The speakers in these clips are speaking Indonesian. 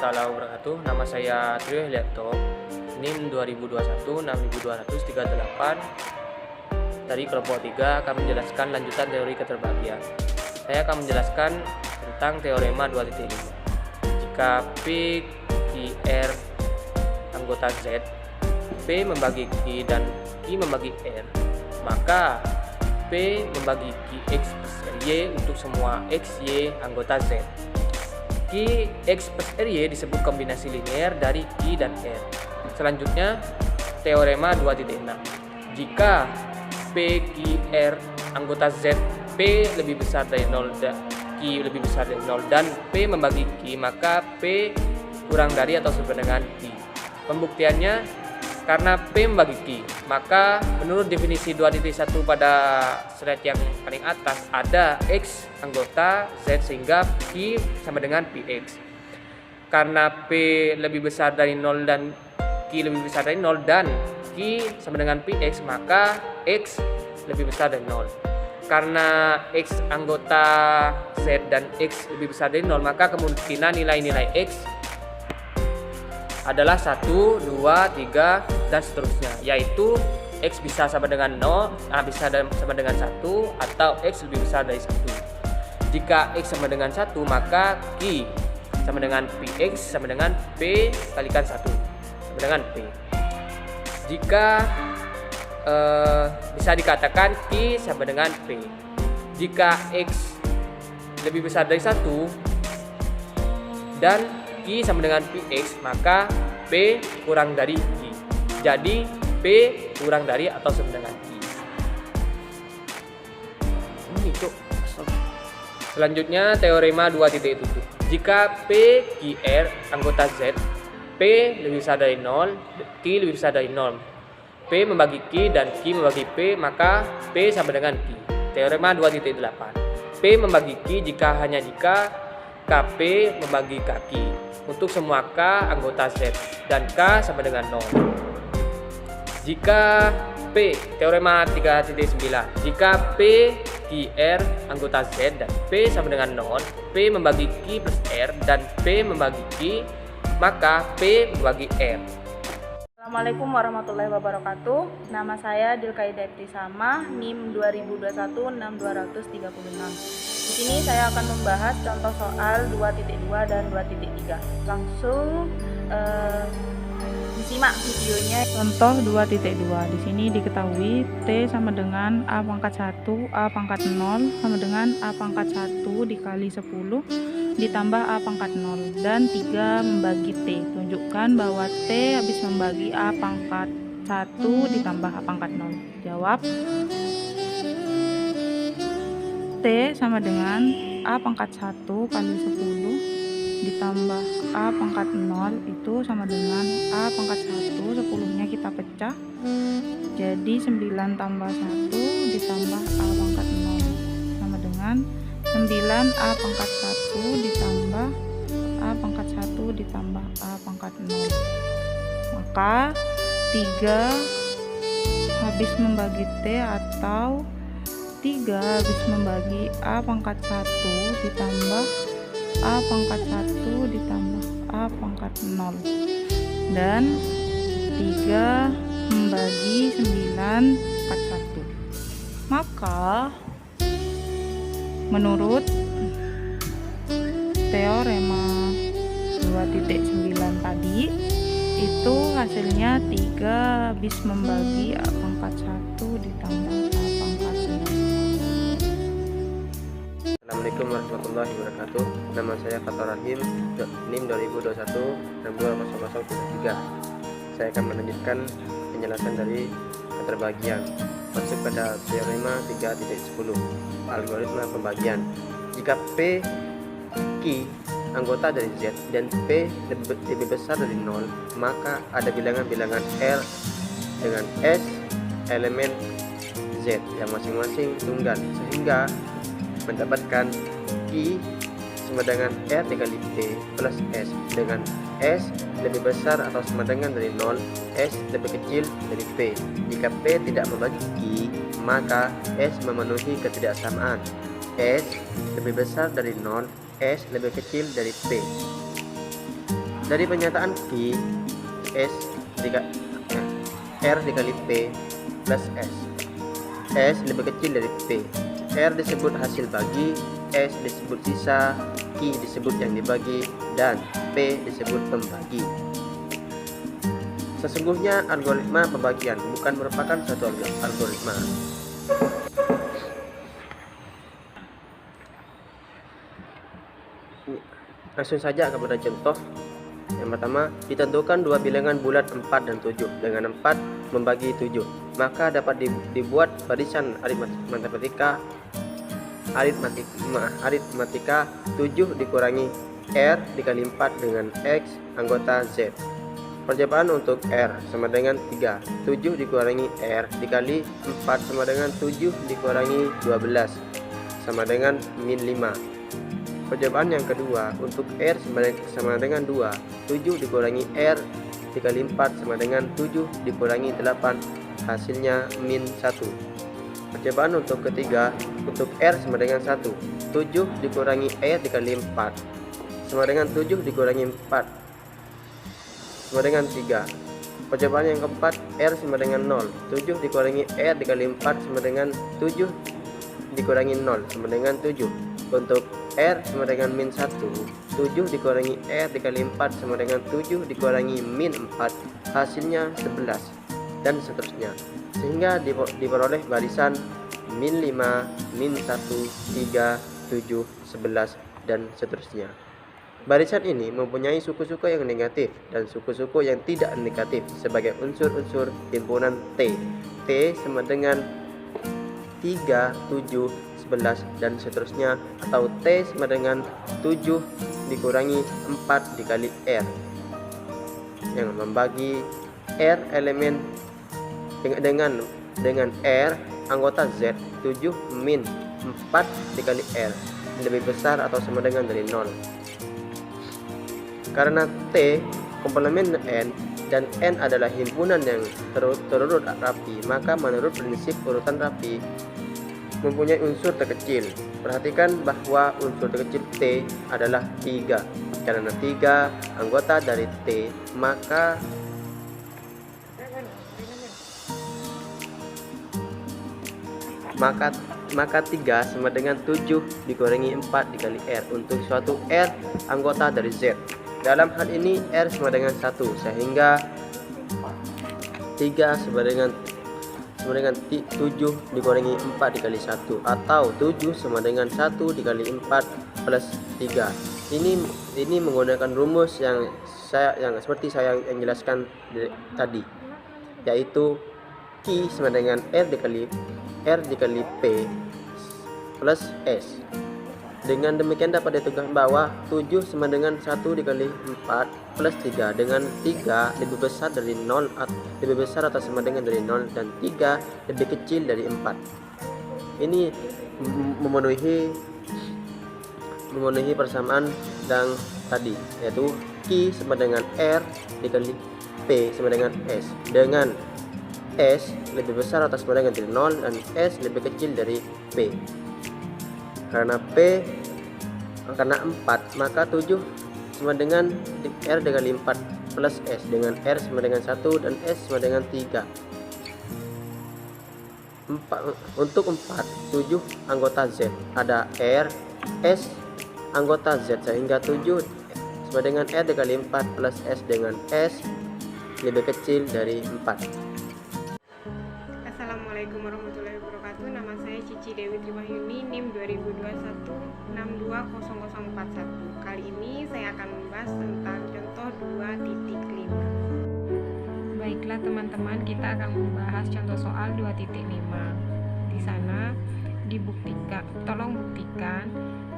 Taala wabarakatuh. Nama saya Trio Helianto, NIM 2021-62038 dari kelompok 3 akan menjelaskan lanjutan teori keterbagian. Saya akan menjelaskan tentang teorema 2.5. Jika P, Q, R anggota Z, P membagi Q dan Q membagi R, maka P membagi Q X plus RY untuk semua X, Y anggota Z. Q, X plus RY disebut kombinasi linear dari Q dan R. Selanjutnya, teorema 2.6. Jika P, Q, R anggota Z, P lebih besar dari 0 dan Q lebih besar dari 0 dan P membagi Q, maka P kurang dari atau sama dengan Q. Pembuktiannya, karena P membagi Q, maka menurut definisi 2.1 pada slide yang paling atas ada X anggota Z sehingga Q sama dengan PX. Karena P lebih besar dari 0 dan Q lebih besar dari 0 dan Q sama dengan PX, maka X lebih besar dari 0. Karena X anggota Z dan X lebih besar dari 0, maka kemungkinan nilai-nilai X adalah 1, 2, 3, dan seterusnya, yaitu X bisa sama dengan 0, bisa sama dengan 1, atau X lebih besar dari 1. Jika X sama dengan 1, maka Q sama dengan PX sama dengan P kalikan 1, sama dengan P. Jika bisa dikatakan Q sama dengan P. Jika X lebih besar dari 1 dan Q sama dengan PX, maka P kurang dari Q. Jadi P kurang dari atau sama dengan Q. Selanjutnya teorema 2.7. Jika P, Q, R anggota Z, P lebih besar dari 0, Q lebih besar dari 0. P membagi Q dan Q membagi P, maka P sama dengan Q. Teorema 2.8. P membagi Q jika KP membagi KQ untuk semua K anggota Z dan K sama dengan 0. Jika P, teorema 3.9, jika P, Q, R anggota Z dan P sama dengan 0, P membagi Q plus R dan P membagi Q, maka P membagi R. Assalamualaikum warahmatullahi wabarakatuh. Nama saya Dilkaida Ibtisama, NIM 2021-62036. Di sini saya akan membahas contoh soal 2.2 dan 2.3. Langsung disimak videonya. Contoh 2.2. Di sini diketahui T sama dengan A pangkat 1, A pangkat 0 sama dengan A pangkat 1 dikali 10 ditambah A pangkat 0 dan 3 membagi T. Tunjukkan bahwa T habis membagi A pangkat 1 ditambah A pangkat 0. Jawab. T sama dengan A pangkat 1 kali 10 ditambah A pangkat 0 itu sama dengan A pangkat 1, 10-nya kita pecah, jadi 9 tambah 1 ditambah A pangkat 0 sama dengan 9 A pangkat 1 ditambah A pangkat 1 ditambah A pangkat 0. Maka 3 habis membagi T atau 3 habis membagi A pangkat 1 ditambah A pangkat 1 ditambah A pangkat 0 dan 3 membagi 9 pangkat 1. Maka menurut teorema 2.9 tadi itu hasilnya 3 habis membagi A pangkat 1 ditambah A pangkat 0. Assalamualaikum warahmatullahi wabarakatuh. Nama saya Fathur Rahim, NIM 2021-62003. Saya akan melanjutkan penjelasan dari keterbagian. Masuk pada teorema 3.10, algoritma pembagian. Jika P, Q anggota dari Z dan P lebih besar dari 0, maka ada bilangan-bilangan R dengan S elemen Z yang masing-masing tunggal, sehingga mendapatkan Q sama dengan R dikali P plus S, dengan S lebih besar atau sama dengan dari 0, S lebih kecil dari P. Jika P tidak membagi Q, maka S memenuhi ketidaksamaan. S lebih besar dari 0, S lebih kecil dari P. Dari pernyataan Q, R dikali P plus S. S lebih kecil dari P. R disebut hasil bagi, S disebut sisa, Q disebut yang dibagi, dan P disebut pembagi. Sesungguhnya algoritma pembagian bukan merupakan satu algoritma. Langsung saja kepada contoh. Yang pertama, ditentukan dua bilangan bulat 4 dan 7 dengan 4 membagi 7. Maka dapat dibuat barisan aritmatika 7 dikurangi R dikali 4 dengan X anggota Z. Percobaan untuk R sama dengan 3. 7 dikurangi R dikali 4 sama dengan 7 dikurangi 12 sama dengan min 5. Percobaan yang kedua untuk R sama dengan 2. 7 dikurangi R dikali 4 sama dengan 7 dikurangi 8, hasilnya min 1. Percobaan untuk ketiga untuk R sama dengan 1. 7 dikurangi R dikali 4 sama dengan 7 dikurangi 4 sama dengan 3. Percobaan yang keempat, R sama dengan 0. 7 dikurangi R dikali 4 sama dengan 7 dikurangi 0 sama dengan 7. Untuk R sama dengan min 1, 7 dikurangi R dikali 4 sama dengan 7 dikurangi min 4, hasilnya 11, dan seterusnya, sehingga diperoleh barisan min 5, min 1, 3, 7, 11, dan seterusnya. Barisan ini mempunyai suku-suku yang negatif dan suku-suku yang tidak negatif sebagai unsur-unsur himpunan T. T sama dengan 3, 7, 11, dan seterusnya, atau T sama dengan 7 dikurangi 4 dikali R yang membagi R elemen dengan R anggota Z 7 min 4 dikali R lebih besar atau sama dengan dari 0. Karena T komplemen N dan N adalah himpunan yang terurut rapi, maka menurut prinsip urutan rapi mempunyai unsur terkecil. Perhatikan bahwa unsur terkecil T adalah 3. Karena 3 anggota dari T, maka maka 3 sama dengan 7 dikurangi 4 dikali R untuk suatu R anggota dari Z. Dalam hal ini R sama dengan 1, sehingga 3 sama dengan 7 dikurangi 4 dikali 1, atau 7 sama dengan 1 dikali 4 plus 3. Ini menggunakan rumus yang seperti saya yang jelaskan tadi, yaitu Q sama dengan R dikali P plus S. Dengan demikian dapat ditentukan bahwa 7 sama dengan 1 dikali 4 plus 3 dengan 3 lebih besar dari 0, lebih besar atau sama dengan dari 0, dan 3 lebih kecil dari 4. Ini memenuhi persamaan yang tadi, yaitu Q sama dengan R dikali P sama dengan S, dengan S lebih besar atau sama dengan dari 0 dan S lebih kecil dari P. Karena 4, maka 7 sama dengan R dikali 4 plus S, dengan R sama dengan 1 dan S sama dengan 3. Untuk 4, 7 anggota Z, ada R, S anggota Z, sehingga 7 sama dengan R dikali 4 plus S, dengan S lebih kecil dari 4. Assalamualaikum warahmatullahi wabarakatuh. Nama saya Cici Dewi Triwahyuni, NIM 2021620041. Kali ini saya akan membahas tentang contoh 2.5. Baiklah teman-teman, kita akan membahas contoh soal 2.5. Di sana tolong buktikan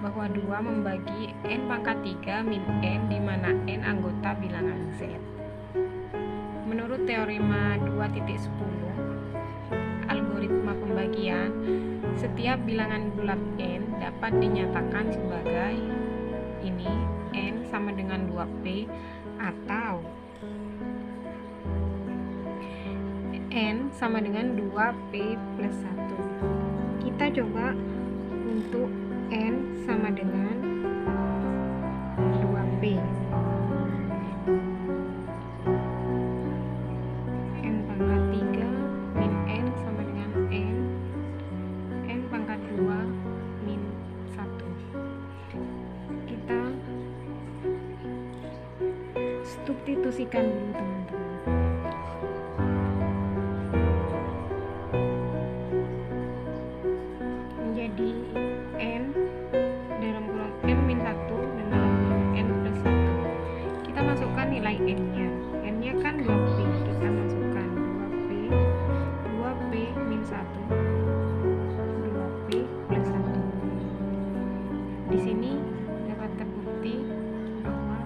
bahwa 2 membagi N pangkat 3 min N, di mana N anggota bilangan Z. Menurut teorema 2.10 algoritma pembagian, setiap bilangan bulat N dapat dinyatakan sebagai ini, N sama dengan 2P, atau N sama dengan 2P plus 1. Kita coba untuk N sama dengan 2P. substitusikan dulu teman-teman. Menjadi N dalam kurung N min 1 dan dalam kurung N plus 1. Kita masukkan nilai N nya. N nya kan 2P, kita masukkan 2P min 1, 2P plus 1. Di sini dapat terbukti bahwa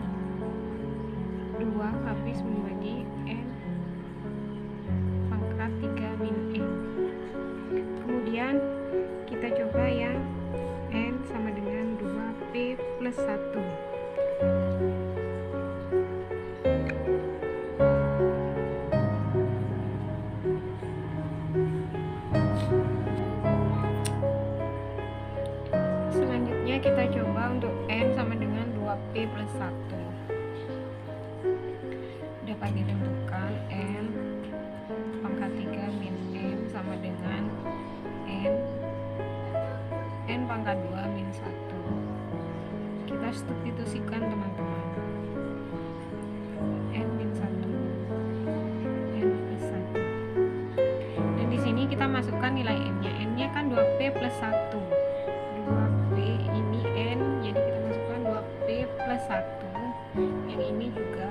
2 habis membagi N pangkat 3 min N. Kemudian kita coba yang N sama dengan 2P plus 1. Selanjutnya kita coba untuk N sama dengan 2P plus 1. Dapat ditentukan N pangkat 3 min N sama dengan N pangkat 2 min 1. Kita substitusikan teman-teman. N min 1, N plus 1. Dan di sini kita masukkan nilai N nya. N nya kan 2P plus 1. 2P ini N, jadi kita masukkan 2P plus 1. Yang ini juga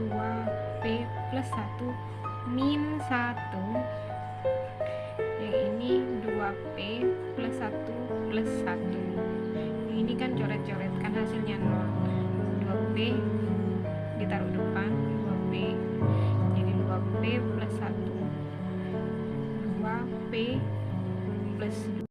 2P plus 1 min 1. Yang ini 2P plus 1 plus 1. Ini kan coret-coret, kan hasilnya 0. 2P ditaruh depan, 2P jadi 2P plus 1, 2P plus 2.